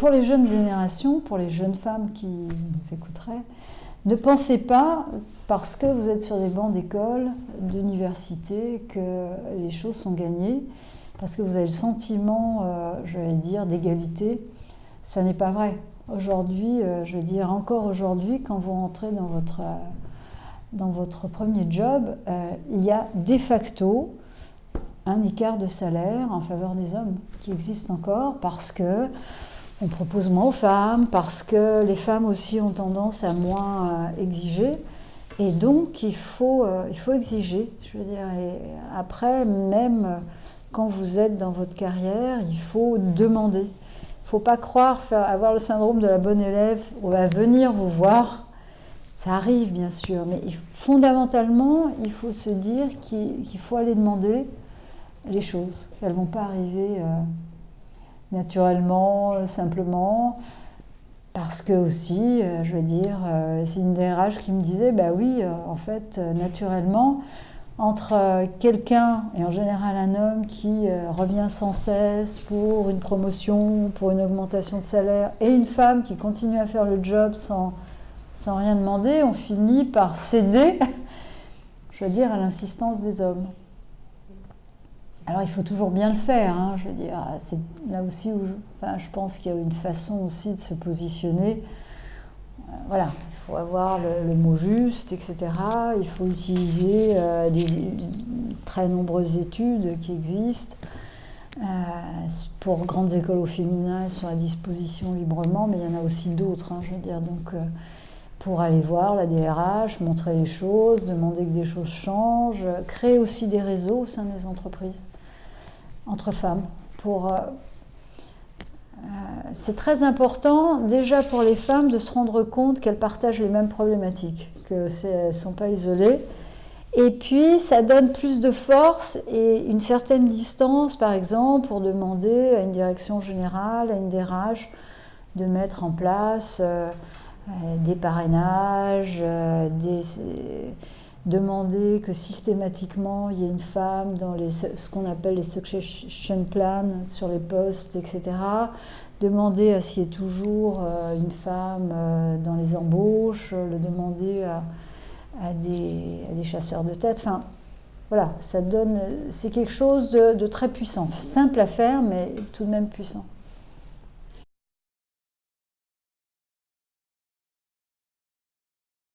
pour les jeunes générations, pour les jeunes femmes qui nous écouteraient, ne pensez pas, parce que vous êtes sur des bancs d'école, d'université, que les choses sont gagnées, parce que vous avez le sentiment, j'allais dire, d'égalité. Ça n'est pas vrai. Aujourd'hui, je veux dire, encore aujourd'hui, quand vous rentrez dans votre premier job, il y a de facto un écart de salaire en faveur des hommes qui existe encore parce que on propose moins aux femmes, parce que les femmes aussi ont tendance à moins exiger. Et donc, il faut exiger. Je veux dire, et après, même quand vous êtes dans votre carrière, il faut demander. Il ne faut pas croire, avoir le syndrome de la bonne élève, on va venir vous voir. Ça arrive, bien sûr, mais fondamentalement, il faut se dire qu'il faut aller demander les choses. Elles ne vont pas arriver naturellement, simplement, parce que aussi, je veux dire, c'est une DRH qui me disait, bah oui, en fait, naturellement, entre quelqu'un, et en général un homme, qui revient sans cesse pour une promotion, pour une augmentation de salaire, et une femme qui continue à faire le job sans rien demander, on finit par céder, je veux dire, à l'insistance des hommes. Alors il faut toujours bien le faire, hein, je veux dire, c'est là aussi où je pense qu'il y a une façon aussi de se positionner. Voilà, il faut avoir le mot juste, etc. Il faut utiliser des très nombreuses études qui existent. Pour grandes écoles au féminin, elles sont à disposition librement, mais il y en a aussi d'autres, hein, je veux dire, donc pour aller voir la DRH, montrer les choses, demander que des choses changent, créer aussi des réseaux au sein des entreprises, entre femmes. C'est très important, déjà pour les femmes, de se rendre compte qu'elles partagent les mêmes problématiques, qu'elles ne sont pas isolées. Et puis, ça donne plus de force et une certaine distance, par exemple, pour demander à une direction générale, à une DRH, de mettre en place des parrainages, demander que systématiquement il y ait une femme dans ce qu'on appelle les succession plans sur les postes, etc. Demander à ce qu'il y ait toujours une femme dans les embauches, le demander à des chasseurs de tête. Enfin, voilà, c'est quelque chose de très puissant, simple à faire, mais tout de même puissant.